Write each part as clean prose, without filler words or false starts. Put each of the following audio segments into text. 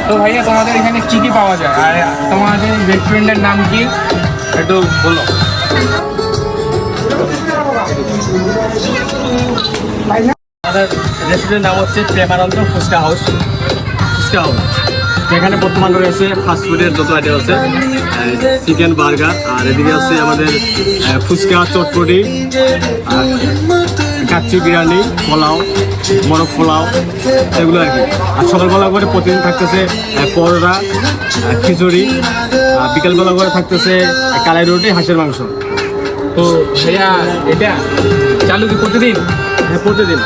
তো ভাইয়া তোমাদের এখানে কি কি পাওয়া যায় আর তোমাদের রেস্টুরেন্টের নাম কি একটু বলো। আমাদের রেস্টুরেন্টের নাম হচ্ছে প্রেমানন্দ ফুচকা হাউস। যেখানে বর্তমানে রয়েছে ফাস্টফুডের যত আইটেম আছে, চিকেন বার্গার, আর এদিকে আছে আমাদের ফুচকা, চটপটি, কাচ্চি বিরিয়ানি, পোলাও, মোরগ পোলাও, এগুলো আর কি। আর সকালবেলা করে প্রতিদিন থাকতেছে পরোটা, খিচুড়ি, বিকালবেলা করে থাকতেছে কালাই রুটি, হাঁসের মাংস। তো ভাইয়া এটা চালু কি প্রতিদিন? হ্যাঁ, প্রতিদিন।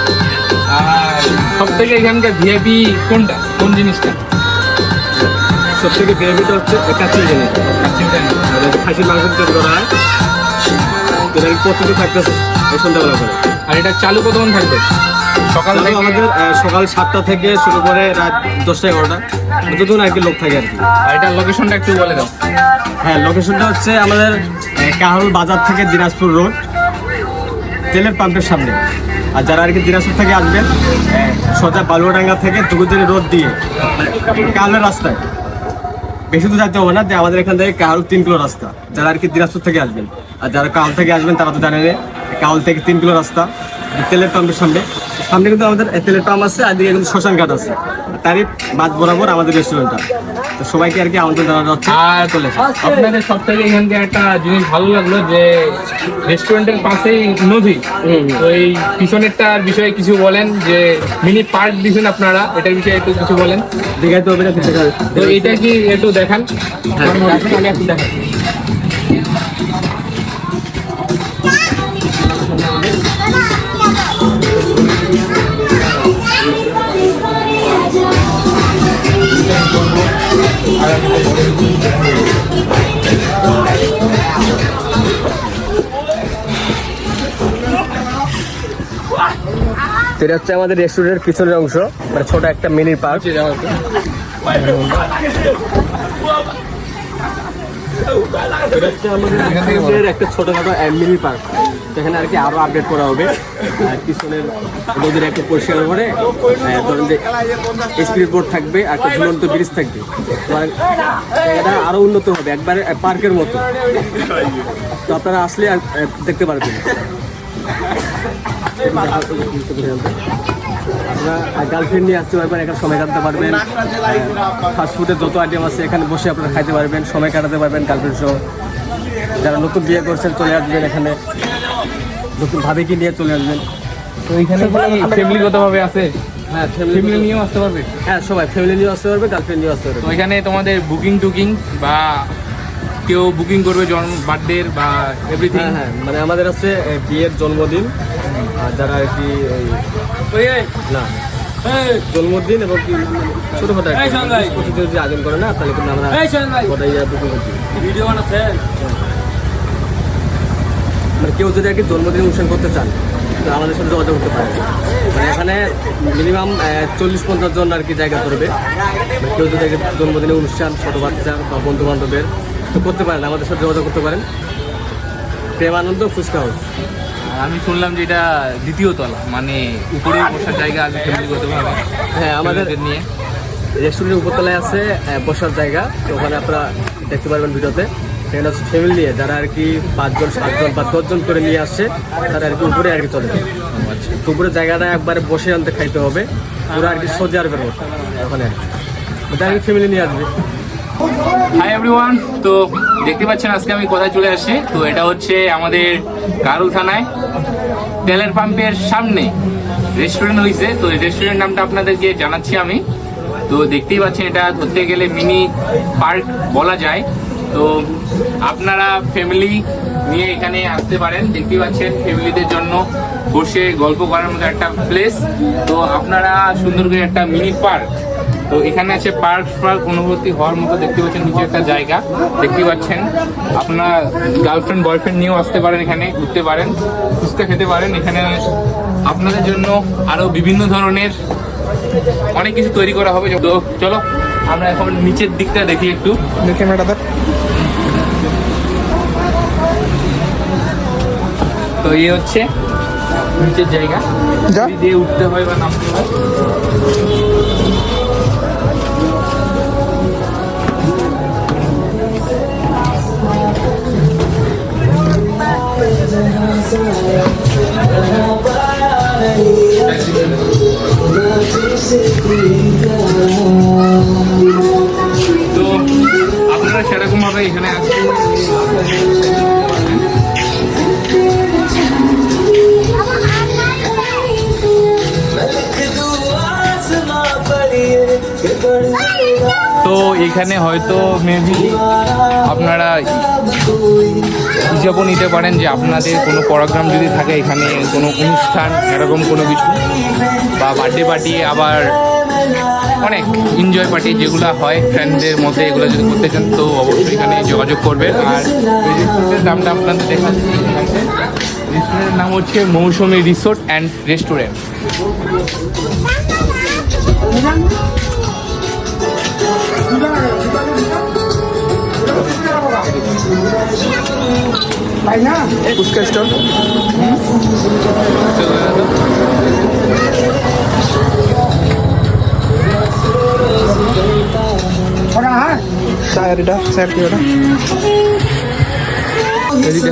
আর সব থেকে এখানকার ভিআইপি কোনটা, কোন জিনিসটা? সব থেকে বিরিয়ানিটা হচ্ছে কাচ্চি বিরিয়ানি, খাসির মাংস তৈরি করা হয়, যেটা প্রতিদিন থাকতেছে সন্ধ্যাবেলা করে। আর এটা চালু কতক্ষণ থাকবে? সকাল থেকে আমাদের সকাল 7টা থেকে শুরু করে রাত 10টা-11টা যতক্ষণ আর কি লোক থাকে আর কি। আর এটার লোকেশনটা একটু বলে দাও। হ্যাঁ, লোকেশনটা হচ্ছে আমাদের কাহারুল বাজার থেকে দিনাজপুর রোড, তেলের পাম্পের সামনে। আর যারা আর কি দিনাজপুর থেকে আসবেন, সোজা বালুয়াডাঙ্গা থেকে দুগুদিনী রোড দিয়ে কাহারুলের রাস্তায়, বেশি দূর যাইতে হবে না, যে আমাদের এখান থেকে কাহারুল 3 কিলো রাস্তা। যারা আর কি দিনাজপুর থেকে আসবেন, আর যারা কাহারুল থেকে আসবেন তারা তো জানেন, কাহারুল থেকে 3 কিলো রাস্তা, তেলের পাম্পের সামনে কিন্তু আমাদের তেলের পাম্প আছে, আর দিকে কিন্তু শ্মশান ঘাট আছে, তারই মাঝ বরাবর আমাদের রেস্টুরেন্টটা। তো সবাইকে আর কি আমন্ত্রণ জানানো হচ্ছে। আর আপনাদের সব থেকে এখানকে একটা জিনিস ভালো লাগলো যে রেস্টুরেন্টের পাশেই নদী। তো এই পিছনেরটার বিষয়ে কিছু বলেন, যে মিনি পার্ক দিয়েছেন আপনারা, এটার বিষয়ে একটু কিছু বলেন। দেখাইতে হবে না? তো এটা কি একটু দেখান। আমি একটু দেখান। এটা হচ্ছে আমাদের রেস্টুরেন্টের পিছনের অংশ, মানে ছোট একটা মিনি পার্ক। আমাদের একটা ছোটখাটো মিনি পার্ক, সেখানে আর কি আরো আপডেট করা হবে। পিছনের নদীর একটা পরিষ্কার করে ধরেন যে স্পিড বোট থাকবে, আর একটা ঝুলন্ত ব্রিজ থাকবে, এটা আরো উন্নত হবে, একবারে পার্কের মতো। তো আপনারা আসলে দেখতে পারবেন। আপনারা গার্লফ্রেন্ড নিয়ে আসতে পারবেন, এখানে সময় কাটাতে পারবেন। ফাস্টফুডের যত আইটেম আছে এখানে বসে আপনারা খাইতে পারবেন, সময় কাটাতে পারবেন গার্লফ্রেন্ড সহ। যারা নতুন বিয়ে করছেন চলে আসবেন এখানে, নতুন ভাবিকে নিয়ে চলে আসবেন। তো এখানে ফ্যামিলিগতভাবে আছে? হ্যাঁ, ফ্যামিলি নিয়েও আসতে পারবে। হ্যাঁ, সবাই ফ্যামিলি নিয়ে আসতে পারবে, গার্লফ্রেন্ড নিয়ে আসতে পারবে। তো এখানে তোমাদের বুকিং টুকিং বা কেউ বুকিং করবে বার্থডের বা এভরিথিং? হ্যাঁ, মানে আমাদের আছে বিয়ের, জন্মদিন, আর যারা আর কি না জন্মদিন এবং কি ছোটখাটো যদি আয়োজন করে না, তাহলে কিন্তু আমরা ওটাই বুকিং করছি। ভিডিও বানাচ্ছেন, মানে কেউ যদি আর কি জন্মদিন অনুষ্ঠান করতে চান তো আমাদের সাথে যোগাযোগ করতে পারে। মানে এখানে মিনিমাম 40-50 জন আর কি জায়গা ধরবে। মানে কেউ যদি জন্মদিনের অনুষ্ঠান, ছোটো বাচ্চা বা বন্ধু বান্ধবের, তো করতে পারেন, আমাদের সাথে যোগাযোগ করতে পারেন। প্রেমানন্দ ফুচকা হাউস। আমি শুনলাম যে এটা দ্বিতীয় তলা, মানে উপরে বসার জায়গা আছে ফ্যামিলিগতভাবে। হ্যাঁ, আমাদের নিয়ে রেস্টুরেন্টের উপরতলায় আছে বসার জায়গা, তো ওখানে আপনারা দেখতে পারবেন ভিডিওতে। সেখানে হচ্ছে ফ্যামিলি নিয়ে যারা আর কি 5 জন 7 জন বা 10 জন করে নিয়ে আসছে, তারা আর কি উপরে আর কি চলে যায়। উপরের জায়গাটা একবারে বসে আনতে খাইতে হবে, পুরো আর কি সৌদি আরবের মতো। ওখানে আর ফ্যামিলি নিয়ে আসবে। হাই এভরিওয়ান, তো দেখতে পাচ্ছেন আজকে আমি কোথায় চলে আসছি। তো এটা হচ্ছে আমাদের কাহারুল থানায় তেলের পাম্পের সামনে রেস্টুরেন্ট হয়েছে। তো রেস্টুরেন্ট নামটা আপনাদেরকে জানাচ্ছি আমি। তো দেখতেই পাচ্ছেন, এটা ধরতে গেলে মিনি পার্ক বলা যায়। তো আপনারা ফ্যামিলি নিয়ে এখানে আসতে পারেন। দেখতেই পাচ্ছেন ফ্যামিলিদের জন্য বসে গল্প করার মতো একটা প্লেস। তো আপনারা সুন্দর করে একটা মিনি পার্ক, তো এখানে আছে পার্ক অনুভূতি হওয়ার মতো। দেখতে পাচ্ছেন নিচে একটা জায়গা, দেখতে পাচ্ছেন। আপনার গার্লফ্রেন্ড বয়ফ্রেন্ড নিয়েও আসতে পারেন, এখানে ঘুরতে পারেন, ফুচকা খেতে পারেন। এখানে আপনাদের জন্য আরো বিভিন্ন ধরনের অনেক কিছু তৈরি করা হবে। তো চলো আমরা এখন নিচের দিকটা দেখি একটু। ক্যামেরাটা তো ইয়ে হচ্ছে নিচের জায়গা, দিয়ে উঠতে হয় বা নামতে হয়। তো আপনারা সেরকম ভাবে এখানে আসতে তো এখানে হয়তো মেবি আপনারা হিসাবও নিতে পারেন যে আপনাদের কোনো প্রোগ্রাম যদি থাকে এখানে কোনো অনুষ্ঠান এরকম কোনো কিছু বা বার্থডে পার্টি আবার অনেক এনজয় পার্টি যেগুলো হয় ফ্রেন্ডদের মধ্যে এগুলো যদি করতে চান তো অবশ্যই এখানে যোগাযোগ করবেন। আর এই রেস্টুরেন্টের নামটা আপনাদের দেখাচ্ছি। রেস্টুরেন্টের নাম হচ্ছে Mousumi resort and restaurant. Phuchka stall. Sir এটা স্যার কি ওটা এদিকে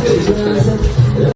किस्मत